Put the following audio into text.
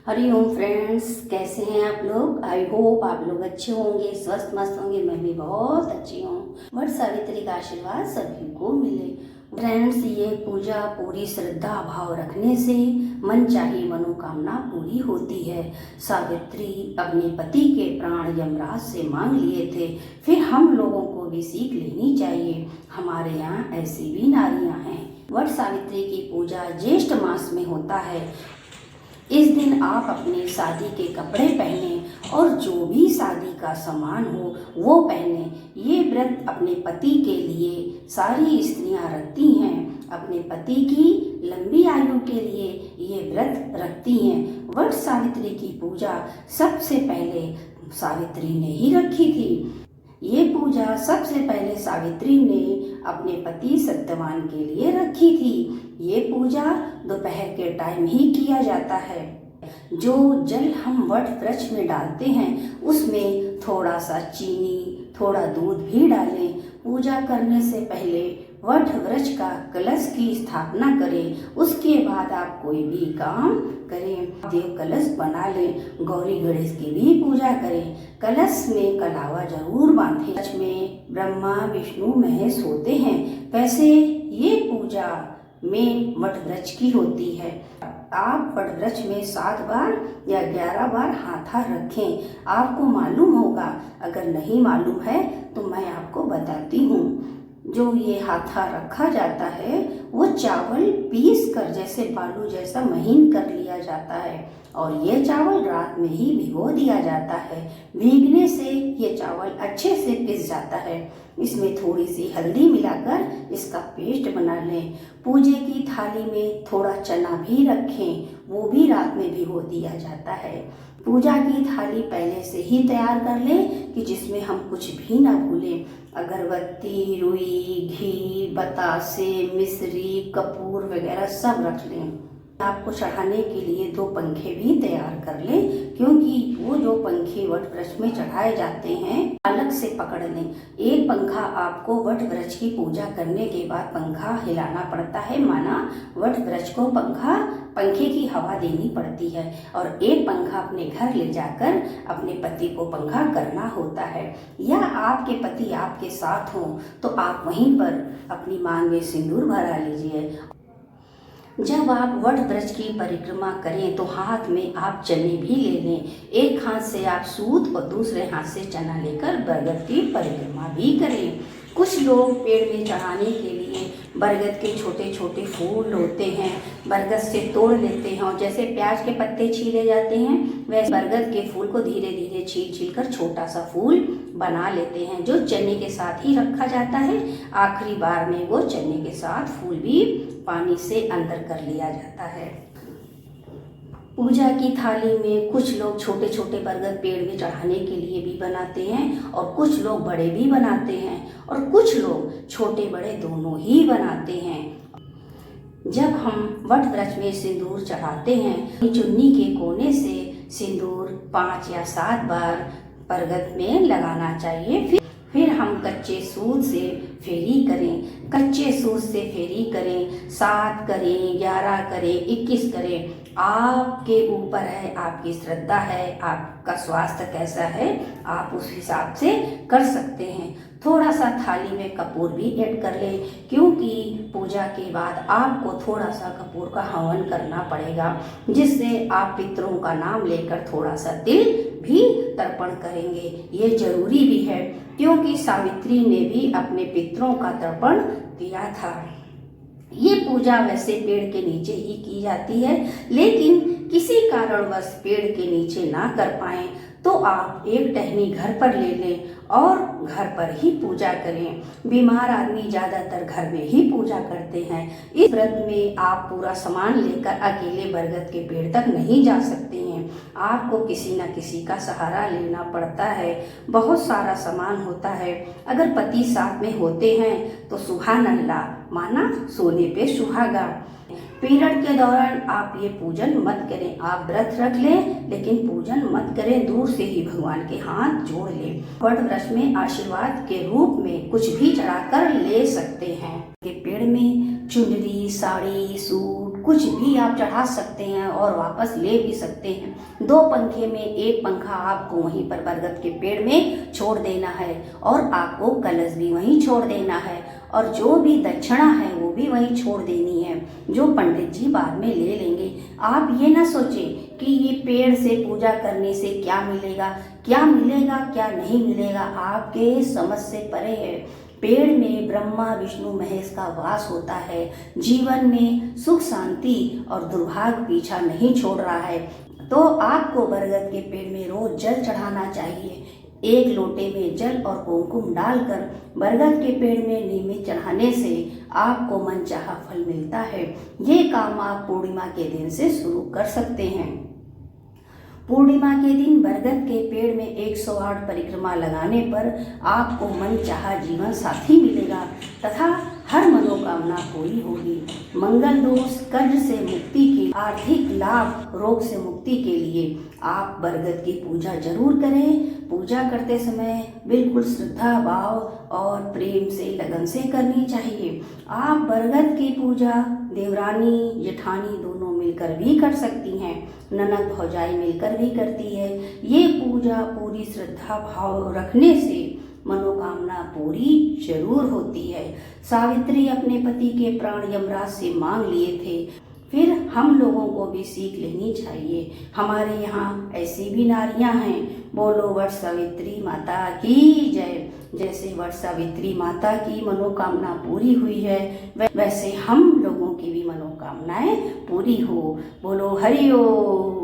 Hariom friends, कैसे हैं आप लोग। आई होप आप लोग अच्छे होंगे, स्वस्थ मस्त होंगे। मैं भी बहुत अच्छी हूँ। वट सावित्री का आशीर्वाद सभी को मिले। फ्रेंड्स, ये पूजा पूरी श्रद्धा भाव रखने से मन चाही मनोकामना पूरी होती है। सावित्री अपने पति के प्राण यमराज से मांग लिए थे, फिर हम लोगों को भी सीख लेनी चाहिए। हमारे यहाँ ऐसी भी नारियाँ हैं। वट सावित्री की पूजा ज्येष्ठ मास में होता है। इस दिन आप अपने शादी के कपड़े पहने और जो भी शादी का सामान हो वो पहने। ये व्रत अपने पति के लिए सारी स्त्रियां रखती हैं। अपने पति की लंबी आयु के लिए ये व्रत रखती हैं। वट सावित्री की पूजा सबसे पहले सावित्री ने ही रखी थी। ये पूजा सबसे पहले सावित्री ने अपने पति सत्यवान के लिए रखी थी। ये पूजा दोपहर के टाइम ही किया जाता है। जो जल हम वट वृक्ष में डालते हैं उसमें थोड़ा सा चीनी, थोड़ा दूध भी डालें। पूजा करने से पहले वट वृक्ष का कलश की स्थापना करें। उसके बाद आप कोई भी काम करें। देव कलश बना लें। गौरी गणेश की भी पूजा करें। कलश में कलावा जरूर बांधें। कलश में ब्रह्मा विष्णु महेश होते हैं। वैसे ये पूजा में वट वृक्ष की होती है। आप वट वृक्ष में 7 बार या 11 बार हाथा रखें। आपको मालूम होगा, अगर नहीं मालूम है तो मैं आपको बताती हूँ। जो ये हाथा रखा जाता है वो चावल पीस कर जैसे बालू जैसा महीन कर लिया जाता है और ये चावल रात में ही भिगो दिया जाता है। भीगने से ये चावल अच्छे से पिस जाता है। इसमें थोड़ी सी हल्दी मिलाकर इसका पेस्ट बना लें। पूजे की थाली में थोड़ा चना भी रखें, वो भी रात में भिगो दिया जाता है। पूजा की थाली पहले से ही तैयार कर लें कि जिसमें हम कुछ भी ना भूलें। अगरबत्ती, रुई, घी, बतासे, मिश्री, कपूर वगैरह सब रख लें। आपको चढ़ाने के लिए 2 पंखे भी तैयार कर लें, क्योंकि वो जो पंखे वट वृक्ष में चढ़ाए जाते हैं अलग से पकड़ लें। एक पंखा आपको वट वृक्ष की पूजा करने के बाद पंखा हिलाना पड़ता है, माना वट वृक्ष को पंखे की हवा देनी पड़ती है। और एक पंखा अपने घर ले जाकर अपने पति को पंखा करना होता है। या आपके पति आपके साथ हो तो आप वहीं पर अपनी मांग में सिंदूर भरा लीजिए। जब आप वट वृक्ष की परिक्रमा करें तो हाथ में आप चने भी ले लें। एक हाथ से आप सूत और दूसरे हाथ से चना लेकर बरगद की परिक्रमा भी करें। कुछ लोग पेड़ में चढ़ाने के लिए बरगद के छोटे छोटे फूल होते हैं, बरगद से तोड़ लेते हैं और जैसे प्याज के पत्ते छीले जाते हैं वैसे बरगद के फूल को धीरे धीरे छील कर छोटा सा फूल बना लेते हैं, जो चने के साथ ही रखा जाता है। आखिरी बार में वो चने के साथ फूल भी पानी से अंदर कर लिया जाता है। पूजा की थाली में कुछ लोग छोटे छोटे बरगद पेड़ में चढ़ाने के लिए भी बनाते हैं और कुछ लोग बड़े भी बनाते हैं और कुछ लोग छोटे बड़े दोनों ही बनाते हैं। जब हम वट वृक्ष में सिंदूर चढ़ाते हैं, चुन्नी के कोने से सिंदूर 5 या 7 बार बरगद में लगाना चाहिए। फिर हम कच्चे सूत से फेरी करें। कच्चे सूत से फेरी करें, 7 करें, 11 करें, 21 करें। आपके ऊपर है, आपकी श्रद्धा है, आपका स्वास्थ्य कैसा है, आप उस हिसाब से कर सकते हैं। थोड़ा सा थाली में कपूर भी ऐड कर लें, क्योंकि पूजा के बाद आपको थोड़ा सा कपूर का हवन करना पड़ेगा, जिससे आप पितरों का नाम लेकर थोड़ा सा तिल भी तर्पण करेंगे। ये जरूरी भी है, क्योंकि सावित्री ने भी अपने पितरों का तर्पण किया था। ये पूजा वैसे पेड़ के नीचे ही की जाती है, लेकिन किसी कारणवश पेड़ के नीचे ना कर पाएं तो आप एक टहनी घर पर ले लें और घर पर ही पूजा करें। बीमार आदमी ज़्यादातर घर में ही पूजा करते हैं। इस व्रत में आप पूरा सामान लेकर अकेले बरगद के पेड़ तक नहीं जा सकते हैं। आपको किसी न किसी का सहारा लेना पड़ता है। बहुत सारा सामान होता है। अगर पति साथ में होते हैं तो सुहान अल्लाह, माना सोने पे सुहागा। पीरियड के दौरान आप ये पूजन मत करें। आप व्रत रख लें लेकिन पूजन मत करें, दूर से ही भगवान के हाथ जोड़ लें। वट वृक्ष में आशीर्वाद के रूप में कुछ भी चढ़ाकर ले सकते हैं। के पेड़ में चुनरी, साड़ी, सूट कुछ भी आप चढ़ा सकते हैं और वापस ले भी सकते हैं। 2 पंखे में 1 पंखा आपको वहीं पर बरगद के पेड़ में छोड़ देना है और आपको कलश भी वहीं छोड़ देना है और जो भी दक्षिणा है वो भी वहीं छोड़ देनी है, जो पंडित जी बाद में ले लेंगे। आप ये ना सोचें कि ये पेड़ से पूजा करने से क्या मिलेगा, क्या मिलेगा क्या नहीं मिलेगा, आपके समझ से परे है। पेड़ में ब्रह्मा विष्णु महेश का वास होता है। जीवन में सुख शांति और दुर्भाग्य पीछा नहीं छोड़ रहा है। तो आपको बरगद के पेड़ में रोज जल चढ़ाना चाहिए। 1 लोटे में जल और कुमकुम डालकर बरगद के पेड़ में नियमित चढ़ाने से आपको मनचाहा फल मिलता है। ये काम आप पूर्णिमा के दिन से शुरू कर सकते हैं। पूर्णिमा के दिन बरगद के पेड़ में 108 परिक्रमा लगाने पर आपको मनचाहा जीवन साथी मिलेगा तथा हर मनोकामना पूरी होगी। मंगल दोष, कर्ज से मुक्ति के, आर्थिक लाभ, रोग से मुक्ति के लिए आप बरगद की पूजा जरूर करें। पूजा करते समय बिल्कुल श्रद्धा भाव और प्रेम से लगन से करनी चाहिए। आप बरगद की पूजा देवरानी जेठानी दोनों मिलकर भी कर सकती हैं। ननद भौजाई मिलकर भी करती है। ये पूजा पूरी श्रद्धा भाव रखने से मनोकामना पूरी जरूर होती है। सावित्री अपने पति के प्राण यमराज से मांग लिए थे, फिर हम लोगों को भी सीख लेनी चाहिए। हमारे यहाँ ऐसी भी नारियां हैं। बोलो वट सावित्री माता की जय। जैसे वट सावित्री माता की मनोकामना पूरी हुई है वैसे हम लोगों की भी मनोकामनाएं पूरी हो। बोलो हरि ओम।